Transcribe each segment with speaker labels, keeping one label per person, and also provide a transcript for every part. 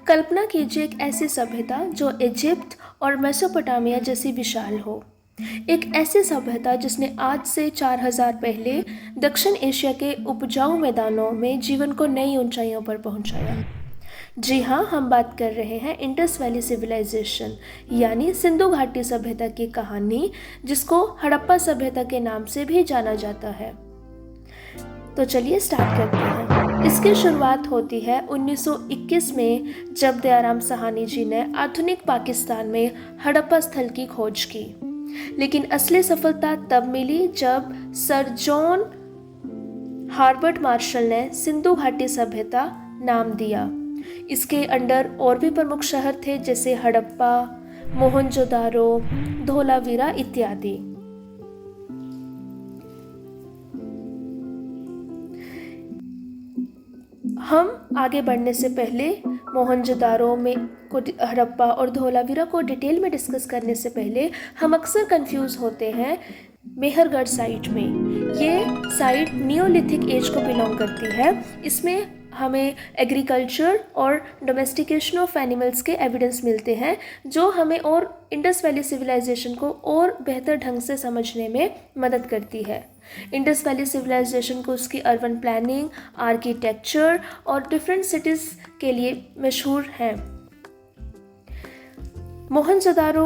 Speaker 1: कल्पना कीजिए एक ऐसी सभ्यता जो इजिप्ट और मेसोपोटामिया जैसी विशाल हो। एक ऐसी सभ्यता जिसने आज से 4000 पहले दक्षिण एशिया के उपजाऊ मैदानों में जीवन को नई ऊंचाइयों पर पहुंचाया। जी हाँ, हम बात कर रहे हैं इंडस वैली सिविलाइजेशन यानी सिंधु घाटी सभ्यता की कहानी, जिसको हड़प्पा सभ्यता के नाम से भी जाना जाता है। तो चलिए स्टार्ट करते हैं। इसकी शुरुआत होती है 1921 में, जब दयाराम साहनी जी ने आधुनिक पाकिस्तान में हड़प्पा स्थल की खोज की। लेकिन असली सफलता तब मिली जब सर जॉन हार्बर्ट मार्शल ने सिंधु घाटी सभ्यता नाम दिया। इसके अंडर और भी प्रमुख शहर थे, जैसे हड़प्पा, मोहनजोदारो, धोलावीरा इत्यादि। हम आगे बढ़ने से पहले मोहनजोदारो में हड़प्पा और धोलावीरा को डिटेल में डिस्कस करने से पहले हम अक्सर कंफ्यूज होते हैं मेहरगढ़ साइट में। ये साइट नियोलिथिक एज को बिलोंग करती है। इसमें हमें एग्रीकल्चर और डोमेस्टिकेशन ऑफ एनिमल्स के एविडेंस मिलते हैं, जो हमें और इंडस वैली सिविलाइजेशन को और बेहतर ढंग से समझने में मदद करती है। इंडस वैली सिविलाइजेशन को उसकी अर्बन प्लानिंग, आर्किटेक्चर और डिफरेंट सिटीज़ के लिए मशहूर है। मोहनजोदारो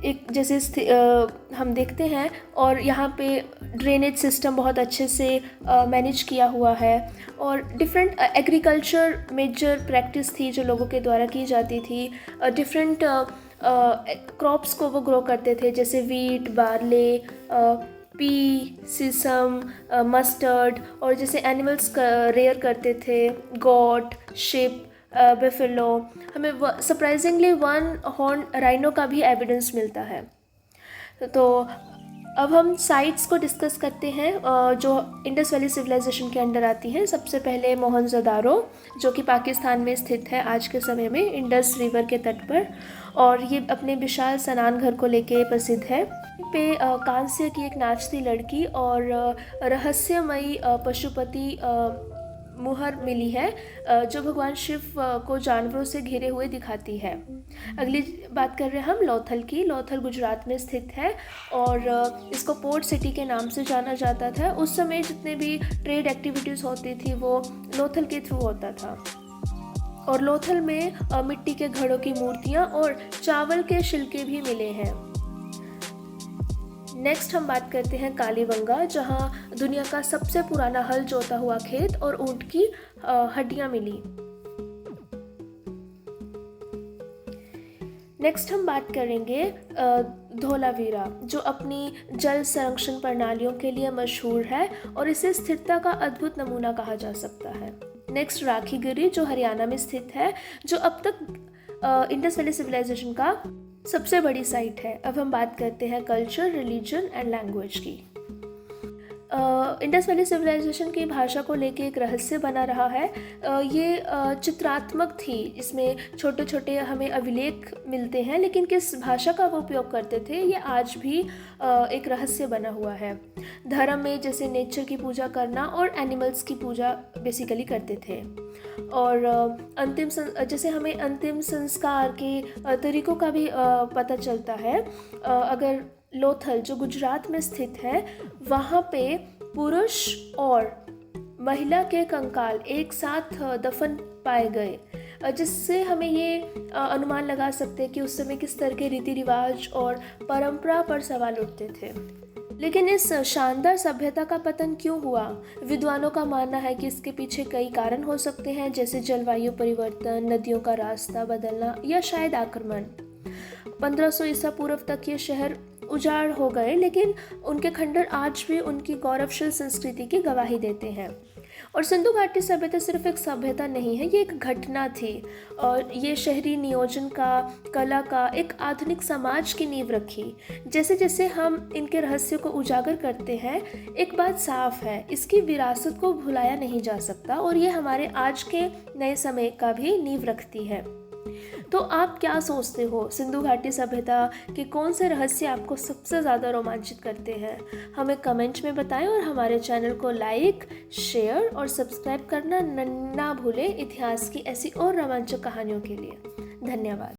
Speaker 1: एक जैसे हम देखते हैं, और यहाँ पे ड्रेनेज सिस्टम बहुत अच्छे से मैनेज किया हुआ है, और डिफरेंट एग्रीकल्चर मेजर प्रैक्टिस थी जो लोगों के द्वारा की जाती थी। डिफरेंट क्रॉप्स को वो ग्रो करते थे, जैसे वीट, बार्ले, पी, सीसम, मस्टर्ड, और जैसे एनिमल्स रेयर करते थे, गोट, शिप, बेफेलो। हमें सरप्राइजिंगली 1 हॉर्न राइनो का भी एविडेंस मिलता है। तो अब हम साइट्स को डिस्कस करते हैं जो इंडस वैली सिविलाइजेशन के अंडर आती हैं। सबसे पहले मोहनजोदारो, जो कि पाकिस्तान में स्थित है आज के समय में, इंडस रिवर के तट पर, और ये अपने विशाल स्नान घर को लेके प्रसिद्ध है। पे कांस्य की एक नाचती लड़की और रहस्यमयी पशुपति मुहर मिली है, जो भगवान शिव को जानवरों से घिरे हुए दिखाती है। अगली बात कर रहे हैं हम लोथल की। लोथल गुजरात में स्थित है और इसको पोर्ट सिटी के नाम से जाना जाता था। उस समय जितने भी ट्रेड एक्टिविटीज़ होती थी वो लोथल के थ्रू होता था। और लोथल में मिट्टी के घड़ों की मूर्तियाँ और चावल के छिलके भी मिले हैं। नेक्स्ट हम बात करते हैं कालीबंगा, जहाँ दुनिया का सबसे पुराना हल जोता हुआ खेत और ऊंट की हड्डियां मिली। नेक्स्ट हम बात करेंगे धोलावीरा, जो अपनी जल संरक्षण प्रणालियों के लिए मशहूर है और इसे स्थिरता का अद्भुत नमूना कहा जा सकता है। नेक्स्ट राखीगिरी, जो हरियाणा में स्थित है, जो अब तक इंडस वैली सिविलाइजेशन का सबसे बड़ी साइट है। अब हम बात करते हैं कल्चर, रिलीजन एंड लैंग्वेज की। इंडस वैली सिविलाइजेशन की भाषा को लेके एक रहस्य बना रहा है। ये चित्रात्मक थी, इसमें छोटे छोटे हमें अभिलेख मिलते हैं, लेकिन किस भाषा का वो उपयोग करते थे ये आज भी एक रहस्य बना हुआ है। धर्म में जैसे नेचर की पूजा करना और एनिमल्स की पूजा बेसिकली करते थे। और जैसे हमें अंतिम संस्कार के तरीक़ों का भी पता चलता है। अगर लोथल, जो गुजरात में स्थित है, वहाँ पे पुरुष और महिला के कंकाल एक साथ दफन पाए गए, जिससे हमें ये अनुमान लगा सकते हैं कि उस समय किस तरह के रीति रिवाज और परंपरा पर सवाल उठते थे। लेकिन इस शानदार सभ्यता का पतन क्यों हुआ? विद्वानों का मानना है कि इसके पीछे कई कारण हो सकते हैं, जैसे जलवायु परिवर्तन, नदियों का रास्ता बदलना, या शायद आक्रमण। 1500 ईसा पूर्व तक ये शहर उजाड़ हो गए, लेकिन उनके खंडर आज भी उनकी गौरवशाल संस्कृति की गवाही देते हैं। और सिंधु घाटी सभ्यता सिर्फ एक सभ्यता नहीं है, ये एक घटना थी, और ये शहरी नियोजन का, कला का, एक आधुनिक समाज की नींव रखी। जैसे जैसे हम इनके रहस्य को उजागर करते हैं, एक बात साफ है, इसकी विरासत को भुलाया नहीं जा सकता, और ये हमारे आज के नए समय का भी नींव रखती है। तो आप क्या सोचते हो, सिंधु घाटी सभ्यता के कौन से रहस्य आपको सबसे ज़्यादा रोमांचित करते हैं? हमें कमेंट में बताएं और हमारे चैनल को लाइक, शेयर और सब्सक्राइब करना ना भूलें इतिहास की ऐसी और रोमांचक कहानियों के लिए। धन्यवाद।